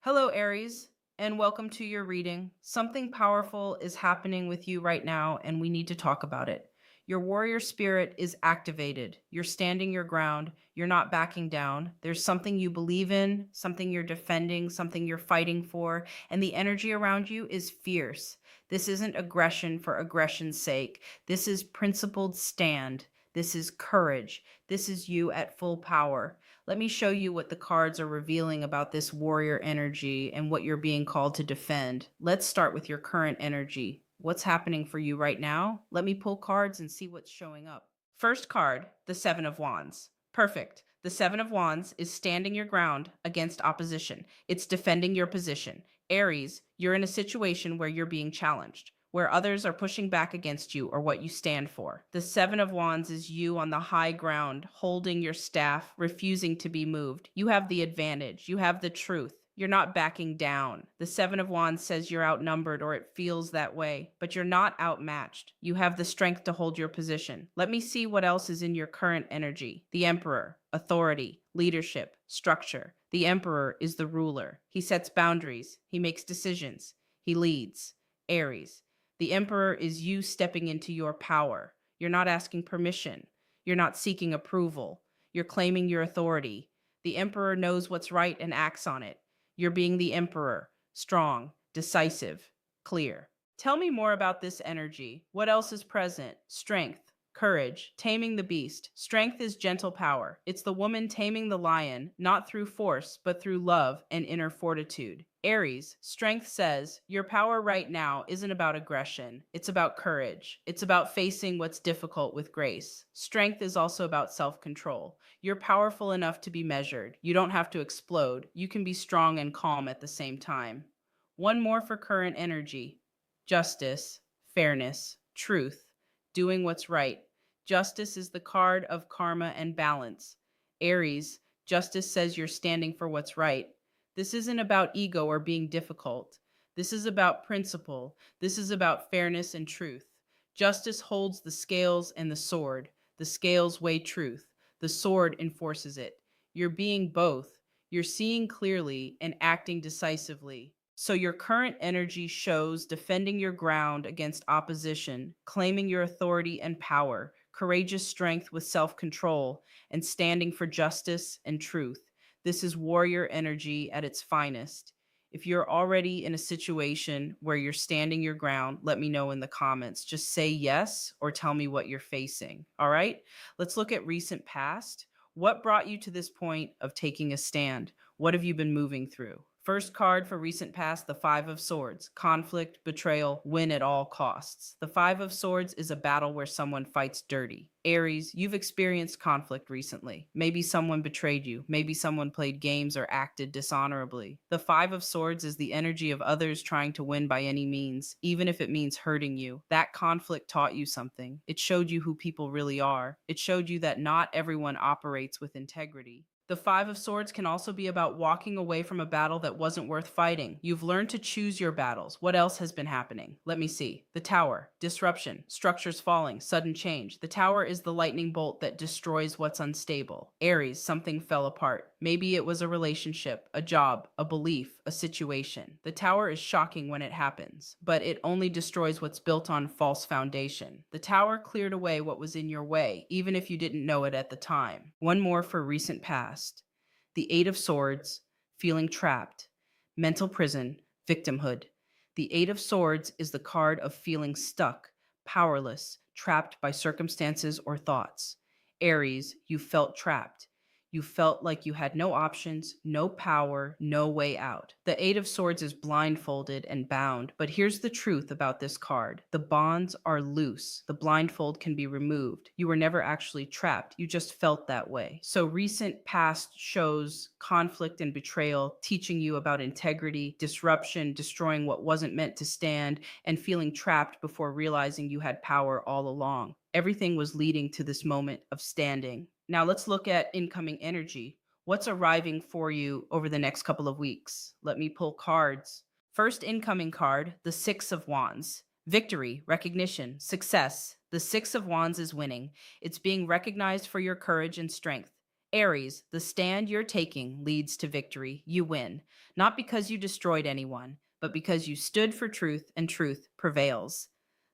Hello, Aries, and welcome to your reading. Something powerful is happening with you right now, and we need to talk about it. Your warrior spirit is activated. You're standing your ground. You're not backing down. There's something you believe in, something you're defending, something you're fighting for, and the energy around you is fierce. This isn't aggression for aggression's sake. This is principled stand. This is courage. This is you at full power. Let me show you what the cards are revealing about this warrior energy and what you're being called to defend. Let's start with your current energy. What's happening for you right now? Let me pull cards and see what's showing up. First card, the Seven of Wands. Perfect. The Seven of Wands is standing your ground against opposition. It's defending your position. Aries, you're in a situation where you're being challenged, where others are pushing back against you or what you stand for. The Seven of Wands is you on the high ground, holding your staff, refusing to be moved. You have the advantage. You have the truth. You're not backing down. The Seven of Wands says you're outnumbered or it feels that way, but you're not outmatched. You have the strength to hold your position. Let me see what else is in your current energy. The Emperor, authority, leadership, structure. The Emperor is the ruler. He sets boundaries. He makes decisions. He leads. Aries. The Emperor is you stepping into your power. You're not asking permission. You're not seeking approval. You're claiming your authority. The Emperor knows what's right and acts on it. You're being the Emperor, strong, decisive, clear. Tell me more about this energy. What else is present? Strength, courage, taming the beast. Strength is gentle power. It's the woman taming the lion, not through force, but through love and inner fortitude. Aries, strength says, your power right now isn't about aggression. It's about courage. It's about facing what's difficult with grace. Strength is also about self control. You're powerful enough to be measured. You don't have to explode. You can be strong and calm at the same time. One more for current energy: justice, fairness, truth, doing what's right. Justice is the card of karma and balance. Aries, justice says you're standing for what's right. This isn't about ego or being difficult. This is about principle. This is about fairness and truth. Justice holds the scales and the sword. The scales weigh truth. The sword enforces it. You're being both. You're seeing clearly and acting decisively. So your current energy shows defending your ground against opposition, claiming your authority and power, courageous strength with self control, and standing for justice and truth. This is warrior energy at its finest. If you're already in a situation where you're standing your ground, let me know in the comments. Just say yes or tell me what you're facing. All right? Let's look at recent past. What brought you to this point of taking a stand? What have you been moving through? First card for recent past, the Five of Swords. Conflict, betrayal, win at all costs. The Five of Swords is a battle where someone fights dirty. Aries, you've experienced conflict recently. Maybe someone betrayed you. Maybe someone played games or acted dishonorably. The Five of Swords is the energy of others trying to win by any means, even if it means hurting you. That conflict taught you something. It showed you who people really are. It showed you that not everyone operates with integrity. The Five of Swords can also be about walking away from a battle that wasn't worth fighting. You've learned to choose your battles. What else has been happening? Let me see. The Tower, disruption, structures falling, sudden change. The Tower is the lightning bolt that destroys what's unstable. Aries, something fell apart. Maybe it was a relationship, a job, a belief, a situation. The Tower is shocking when it happens, but it only destroys what's built on false foundation. The Tower cleared away what was in your way, even if you didn't know it at the time. One more for recent past. The Eight of Swords, feeling trapped, mental prison, victimhood. The Eight of Swords is the card of feeling stuck, powerless, trapped by circumstances or thoughts. Aries, you felt trapped. You felt like you had no options, no power, no way out. The Eight of Swords is blindfolded and bound, but here's the truth about this card. The bonds are loose. The blindfold can be removed. You were never actually trapped. You just felt that way. So recent past shows conflict and betrayal, teaching you about integrity, disruption, destroying what wasn't meant to stand, and feeling trapped before realizing you had power all along. Everything was leading to this moment of standing. Now let's look at incoming energy. What's arriving for you over the next couple of weeks? Let me pull cards. First incoming card, the Six of Wands. Victory, recognition, success. The Six of Wands is winning. It's being recognized for your courage and strength. Aries, the stand you're taking leads to victory. You win, not because you destroyed anyone, but because you stood for truth and truth prevails.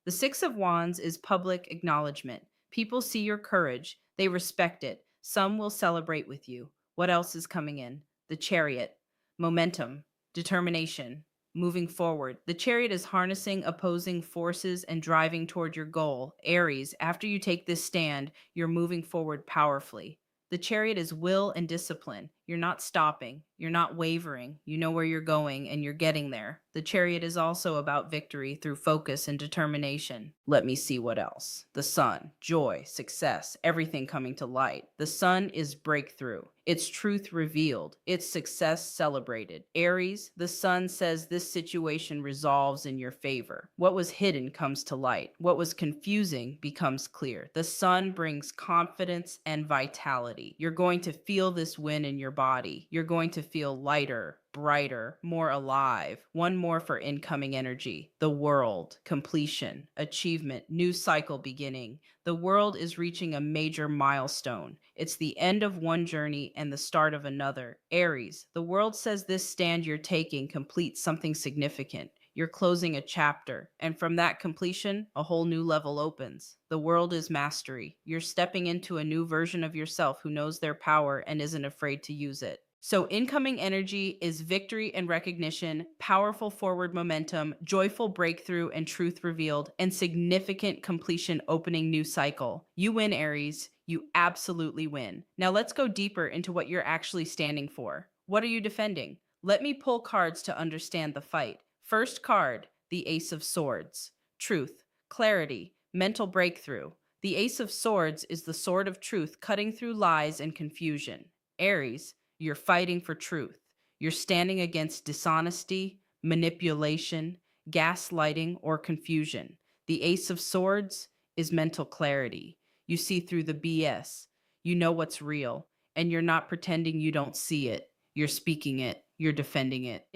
The Six of Wands is public acknowledgement. People see your courage, they respect it. Some will celebrate with you. What else is coming in? The Chariot, momentum, determination, moving forward. The Chariot is harnessing opposing forces and driving toward your goal. Aries, after you take this stand, you're moving forward powerfully. The Chariot is will and discipline. You're not stopping. You're not wavering. You know where you're going and you're getting there. The Chariot is also about victory through focus and determination. Let me see what else. The Sun, joy, success, everything coming to light. The Sun is breakthrough. It's truth revealed. It's success celebrated. Aries, the Sun says this situation resolves in your favor. What was hidden comes to light. What was confusing becomes clear. The Sun brings confidence and vitality. You're going to feel this win in your body. You're going to feel lighter, brighter, more alive. One more for incoming energy. The World, completion, achievement, new cycle beginning. The World is reaching a major milestone. It's the end of one journey and the start of another. Aries, the World says this stand you're taking completes something significant. You're closing a chapter, and from that completion, a whole new level opens. The World is mastery. You're stepping into a new version of yourself who knows their power and isn't afraid to use it. So, incoming energy is victory and recognition, powerful forward momentum, joyful breakthrough and truth revealed, and significant completion opening new cycle. You win, Aries. You absolutely win. Now, let's go deeper into what you're actually standing for. What are you defending? Let me pull cards to understand the fight. First card, the Ace of Swords. Truth, clarity, mental breakthrough. The Ace of Swords is the sword of truth cutting through lies and confusion. Aries, you're fighting for truth. You're standing against dishonesty, manipulation, gaslighting, or confusion. The Ace of Swords is mental clarity. You see through the BS. You know what's real, and you're not pretending you don't see it. You're speaking it. You're defending it.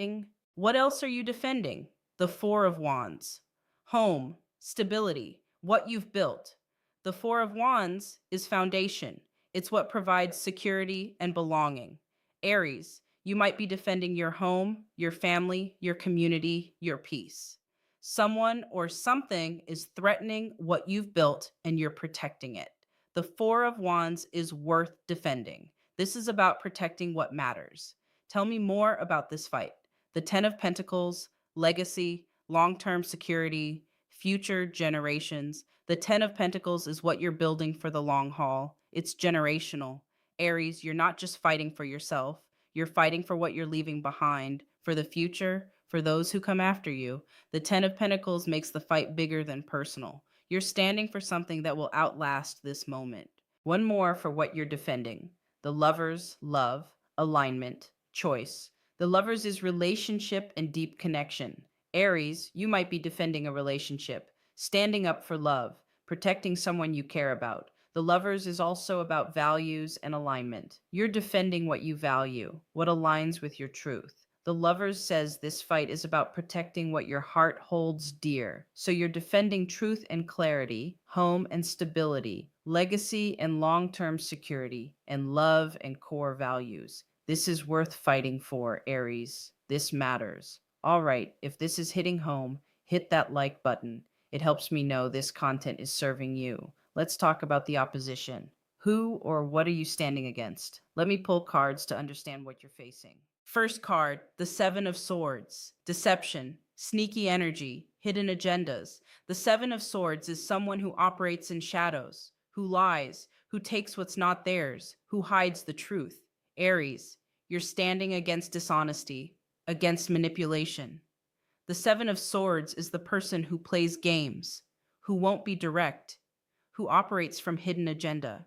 What else are you defending? The Four of Wands. Home, stability, what you've built. The Four of Wands is foundation. It's what provides security and belonging. Aries, you might be defending your home, your family, your community, your peace. Someone or something is threatening what you've built and you're protecting it. The Four of Wands is worth defending. This is about protecting what matters. Tell me more about this fight. The Ten of Pentacles, legacy, long term security, future generations. The Ten of Pentacles is what you're building for the long haul. It's generational. Aries, you're not just fighting for yourself, you're fighting for what you're leaving behind, for the future, for those who come after you. The Ten of Pentacles makes the fight bigger than personal. You're standing for something that will outlast this moment. One more for what you're defending. The Lovers, love, alignment, choice. The Lovers is relationship and deep connection. Aries, you might be defending a relationship, standing up for love, protecting someone you care about. The Lovers is also about values and alignment. You're defending what you value, what aligns with your truth. The Lovers says this fight is about protecting what your heart holds dear. So you're defending truth and clarity, home and stability, legacy and long-term security, and love and core values. This is worth fighting for, Aries. This matters. All right, if this is hitting home, hit that like button. It helps me know this content is serving you. Let's talk about the opposition. Who or what are you standing against? Let me pull cards to understand what you're facing. First card, the Seven of Swords. Deception, sneaky energy, hidden agendas. The Seven of Swords is someone who operates in shadows, who lies, who takes what's not theirs, who hides the truth. Aries, you're standing against dishonesty, against manipulation. The Seven of Swords is the person who plays games, who won't be direct, who operates from hidden agenda.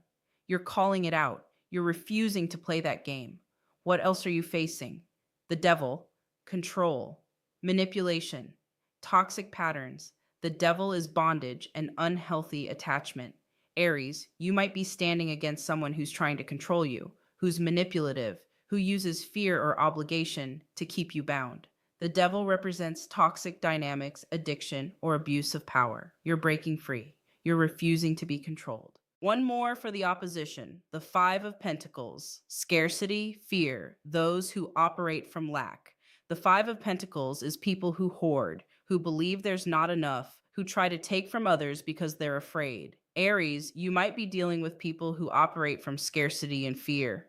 You're calling it out. You're refusing to play that game. What else are you facing? The Devil, control, manipulation, toxic patterns. The Devil is bondage and unhealthy attachment. Aries, you might be standing against someone who's trying to control you, who's manipulative, who uses fear or obligation to keep you bound. The Devil represents toxic dynamics, addiction, or abuse of power. You're breaking free. You're refusing to be controlled. One more for the opposition, the Five of Pentacles, scarcity, fear, those who operate from lack. The Five of Pentacles is people who hoard, who believe there's not enough, who try to take from others because they're afraid. Aries, you might be dealing with people who operate from scarcity and fear,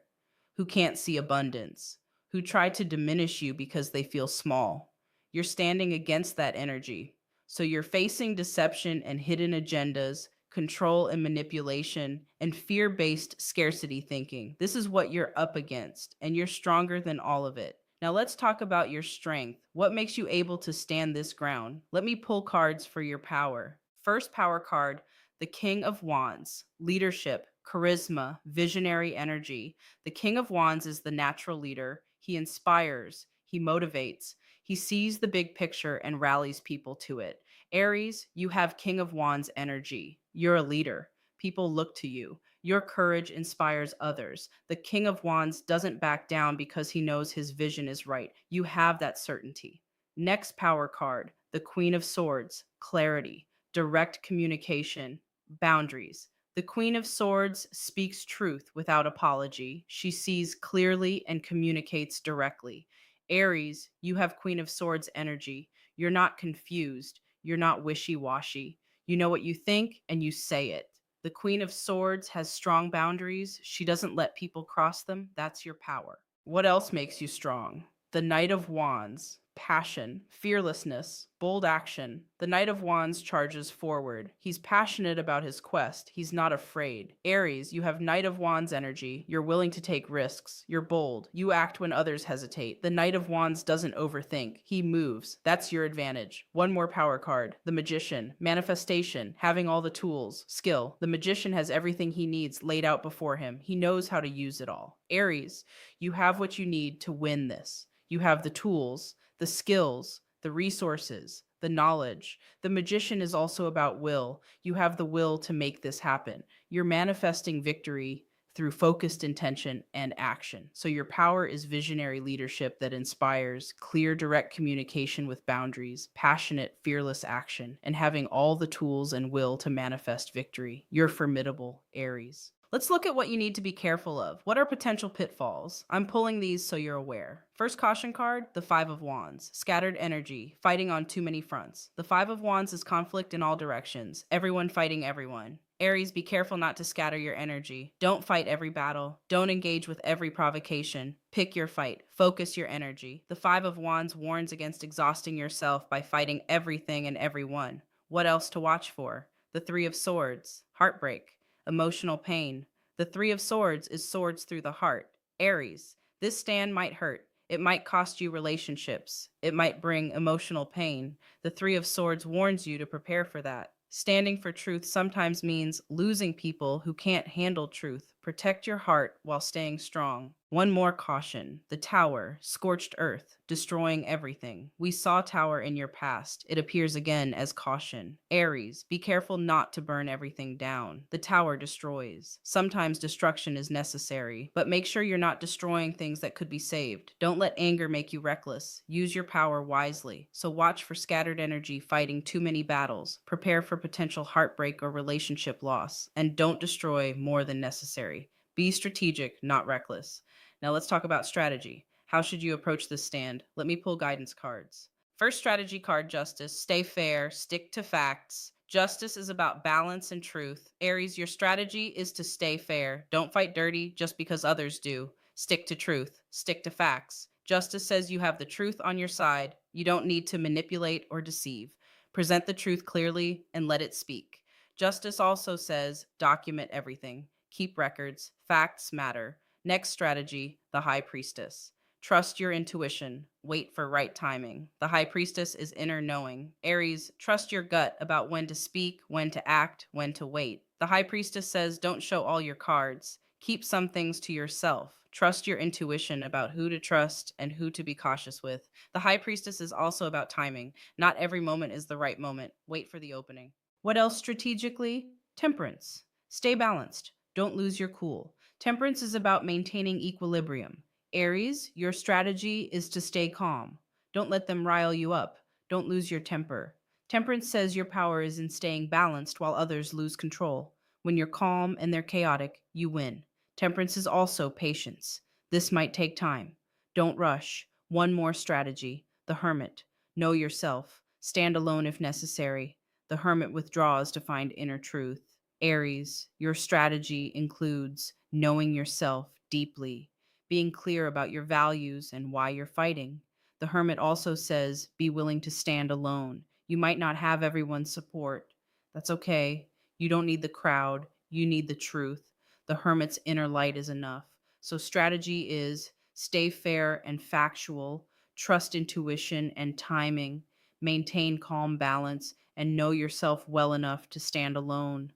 who can't see abundance, who try to diminish you because they feel small. You're standing against that energy. So you're facing deception and hidden agendas, control and manipulation, and fear based scarcity thinking. This is what you're up against, and you're stronger than all of it. Now, let's talk about your strength. What makes you able to stand this ground? Let me pull cards for your power. First power card, the King of Wands, leadership, charisma, visionary energy. The King of Wands is the natural leader. He inspires, he motivates, he sees the big picture and rallies people to it. Aries, you have King of Wands energy. You're a leader. People look to you. Your courage inspires others. The King of Wands doesn't back down because he knows his vision is right. You have that certainty. Next power card, the Queen of Swords, clarity, direct communication, boundaries. The Queen of Swords speaks truth without apology. She sees clearly and communicates directly. Aries, you have Queen of Swords energy. You're not confused. You're not wishy washy. You know what you think and you say it. The Queen of Swords has strong boundaries. She doesn't let people cross them. That's your power. What else makes you strong? The Knight of Wands, passion, fearlessness, bold action. The Knight of Wands charges forward. He's passionate about his quest. He's not afraid. Aries, you have Knight of Wands energy. You're willing to take risks. You're bold. You act when others hesitate. The Knight of Wands doesn't overthink. He moves. That's your advantage. One more power card. The Magician, manifestation, having all the tools, skill. The Magician has everything he needs laid out before him. He knows how to use it all. Aries, you have what you need to win this. You have the tools, the skills, the resources, the knowledge. The Magician is also about will. You have the will to make this happen. You're manifesting victory through focused intention and action. So your power is visionary leadership that inspires, clear, direct communication with boundaries, passionate, fearless action, and having all the tools and will to manifest victory. You're formidable, Aries. Let's look at what you need to be careful of. What are potential pitfalls? I'm pulling these so you're aware. First caution card, the Five of Wands. Scattered energy, fighting on too many fronts. The Five of Wands is conflict in all directions, everyone fighting everyone. Aries, be careful not to scatter your energy. Don't fight every battle. Don't engage with every provocation. Pick your fight. Focus your energy. The Five of Wands warns against exhausting yourself by fighting everything and everyone. What else to watch for? The Three of Swords. Heartbreak. Emotional pain. The Three of Swords is swords through the heart. Aries, this stand might hurt. It might cost you relationships. It might bring emotional pain. The Three of Swords warns you to prepare for that. Standing for truth sometimes means losing people who can't handle truth. Protect your heart while staying strong. One more caution. The Tower, scorched earth, destroying everything. We saw Tower in your past. It appears again as caution. Aries, be careful not to burn everything down. The Tower destroys. Sometimes destruction is necessary, but make sure you're not destroying things that could be saved. Don't let anger make you reckless. Use your power wisely. So watch for scattered energy fighting too many battles. Prepare for potential heartbreak or relationship loss, and don't destroy more than necessary. Be strategic, not reckless. Now let's talk about strategy. How should you approach this stand? Let me pull guidance cards. First strategy card, Justice. Stay fair, stick to facts. Justice is about balance and truth. Aries, your strategy is to stay fair. Don't fight dirty just because others do. Stick to truth, stick to facts. Justice says you have the truth on your side. You don't need to manipulate or deceive. Present the truth clearly and let it speak. Justice also says document everything. Keep records. Facts matter. Next strategy, the High Priestess. Trust your intuition. Wait for right timing. The High Priestess is inner knowing. Aries, trust your gut about when to speak, when to act, when to wait. The High Priestess says don't show all your cards. Keep some things to yourself. Trust your intuition about who to trust and who to be cautious with. The High Priestess is also about timing. Not every moment is the right moment. Wait for the opening. What else strategically? Temperance. Stay balanced. Don't lose your cool. Temperance is about maintaining equilibrium. Aries, your strategy is to stay calm. Don't let them rile you up. Don't lose your temper. Temperance says your power is in staying balanced while others lose control. When you're calm and they're chaotic, you win. Temperance is also patience. This might take time. Don't rush. One more strategy: the hermit. Know yourself. Stand alone if necessary. The hermit withdraws to find inner truth. Aries, your strategy includes knowing yourself deeply, being clear about your values and why you're fighting. The hermit also says be willing to stand alone. You might not have everyone's support. That's okay. You don't need the crowd, you need the truth. The hermit's inner light is enough. So, strategy is stay fair and factual, trust intuition and timing, maintain calm balance, and know yourself well enough to stand alone.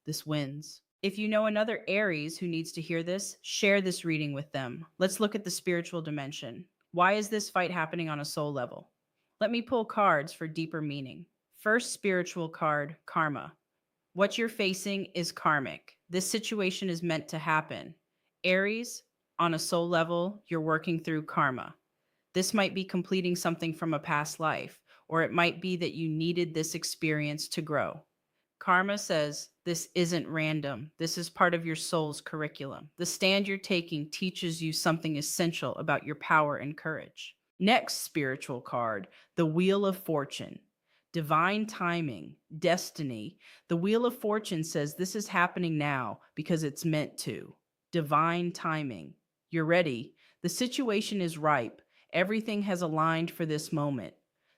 This wins. If you know another Aries who needs to hear this, share this reading with them. Let's look at the spiritual dimension. Why is this fight happening on a soul level? Let me pull cards for deeper meaning. First spiritual card, karma. What you're facing is karmic. This situation is meant to happen. Aries, on a soul level, you're working through karma. This might be completing something from a past life, or it might be that you needed this experience to grow. Karma says this isn't random. This is part of your soul's curriculum. The stand you're taking teaches you something essential about your power and courage. Next spiritual card, the Wheel of Fortune. Divine timing, destiny. The Wheel of Fortune says this is happening now because it's meant to. Divine timing. You're ready. The situation is ripe. Everything has aligned for this moment.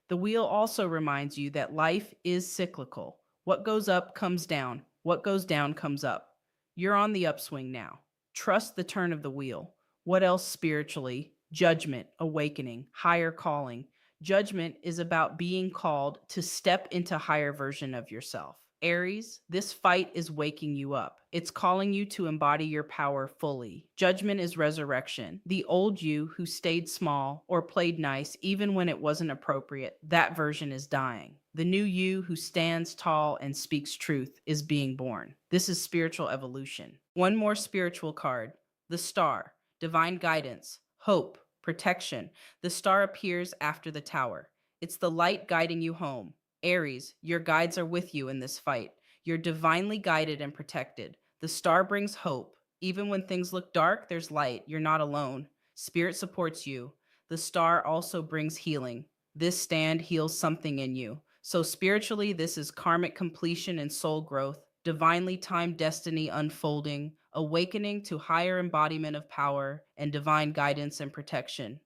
The wheel also reminds you that life is cyclical. What goes up comes down. What goes down comes up. You're on the upswing now. Trust the turn of the wheel. What else spiritually? Judgment, awakening, higher calling. Judgment is about being called to step into higher version of yourself. Aries, this fight is waking you up. It's calling you to embody your power fully. Judgment is resurrection. The old you who stayed small or played nice even when it wasn't appropriate, that version is dying. The new you who stands tall and speaks truth is being born. This is spiritual evolution. One more spiritual card, the star, divine guidance, hope, protection. The star appears after the tower. It's the light guiding you home. Aries, your guides are with you in this fight. You're divinely guided and protected. The star brings hope. Even when things look dark, there's light. You're not alone. Spirit supports you. The star also brings healing. This stand heals something in you. So, spiritually, this is karmic completion and soul growth, divinely timed destiny unfolding, awakening to higher embodiment of power, and divine guidance and protection.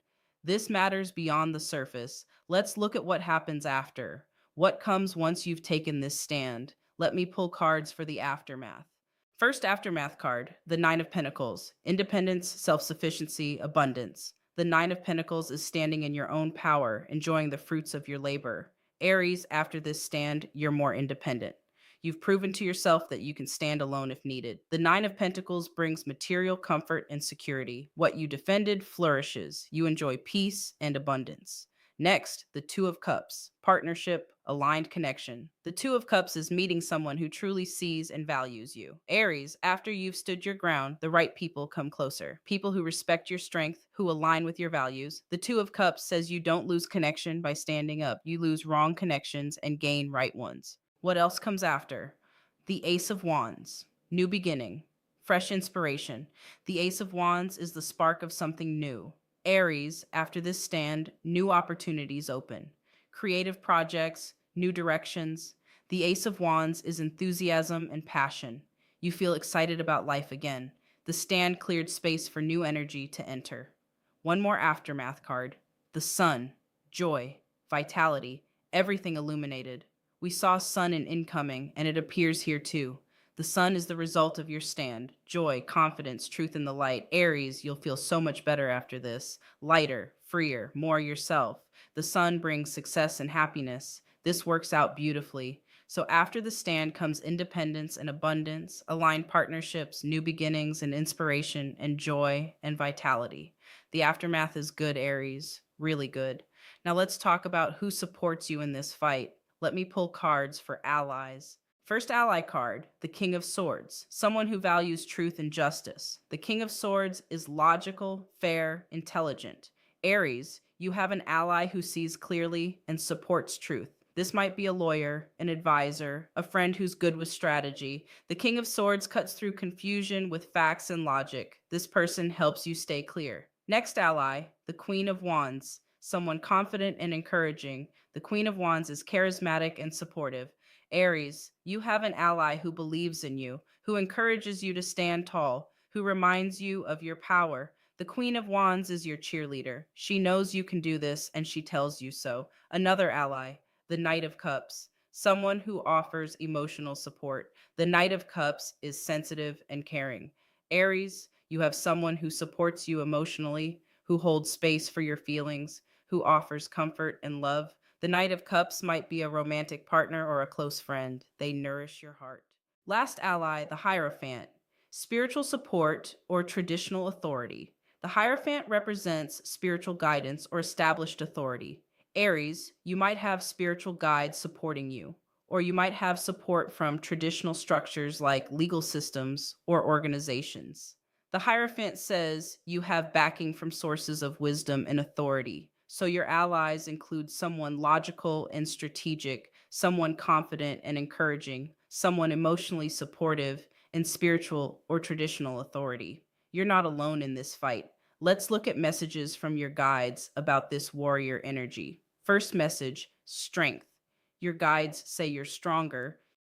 This matters beyond the surface. Let's look at what happens after. What comes once you've taken this stand? Let me pull cards for the aftermath. First aftermath card, the Nine of Pentacles, independence, self sufficiency, abundance. The Nine of Pentacles is standing in your own power, enjoying the fruits of your labor. Aries, after this stand, you're more independent. You've proven to yourself that you can stand alone if needed. The Nine of Pentacles brings material comfort and security. What you defended flourishes. You enjoy peace and abundance. Next, the Two of Cups, partnership, aligned connection. The Two of Cups is meeting someone who truly sees and values you. Aries, after you've stood your ground, the right people come closer. People who respect your strength, who align with your values. The Two of Cups says you don't lose connection by standing up. You lose wrong connections and gain right ones. What else comes after? The Ace of Wands, new beginning, fresh inspiration. The Ace of Wands is the spark of something new. Aries, after this stand, new opportunities open. Creative projects, new directions. The Ace of Wands is enthusiasm and passion. You feel excited about life again. The stand cleared space for new energy to enter. One more aftermath card. The Sun, joy, vitality, everything illuminated. We saw sun in incoming, and it appears here too. The sun is the result of your stand. Joy, confidence, truth in the light. Aries, you'll feel so much better after this. Lighter, freer, more yourself. The sun brings success and happiness. This works out beautifully. So after the stand comes independence and abundance, aligned partnerships, new beginnings and inspiration and joy and vitality. The aftermath is good, Aries. Really good. Now let's talk about who supports you in this fight. Let me pull cards for allies. First ally card, the King of Swords, someone who values truth and justice. The King of Swords is logical, fair, intelligent. Aries, you have an ally who sees clearly and supports truth. This might be a lawyer, an advisor, a friend who's good with strategy. The King of Swords cuts through confusion with facts and logic. This person helps you stay clear. Next ally, the Queen of Wands, someone confident and encouraging. The Queen of Wands is charismatic and supportive. Aries, you have an ally who believes in you, who encourages you to stand tall, who reminds you of your power. The Queen of Wands is your cheerleader. She knows you can do this and she tells you so. Another ally, the Knight of Cups, someone who offers emotional support. The Knight of Cups is sensitive and caring. Aries, you have someone who supports you emotionally, who holds space for your feelings, who offers comfort and love. The Knight of Cups might be a romantic partner or a close friend. They nourish your heart. Last ally, the Hierophant, spiritual support or traditional authority. The Hierophant represents spiritual guidance or established authority. Aries, you might have spiritual guides supporting you, or you might have support from traditional structures like legal systems or organizations. The Hierophant says you have backing from sources of wisdom and authority. So your allies include someone logical and strategic, someone confident and encouraging, someone emotionally supportive, and spiritual or traditional authority. You're not alone in this fight. Let's look at messages from your guides about this warrior energy. First message, strength. Your guides say you're stronger,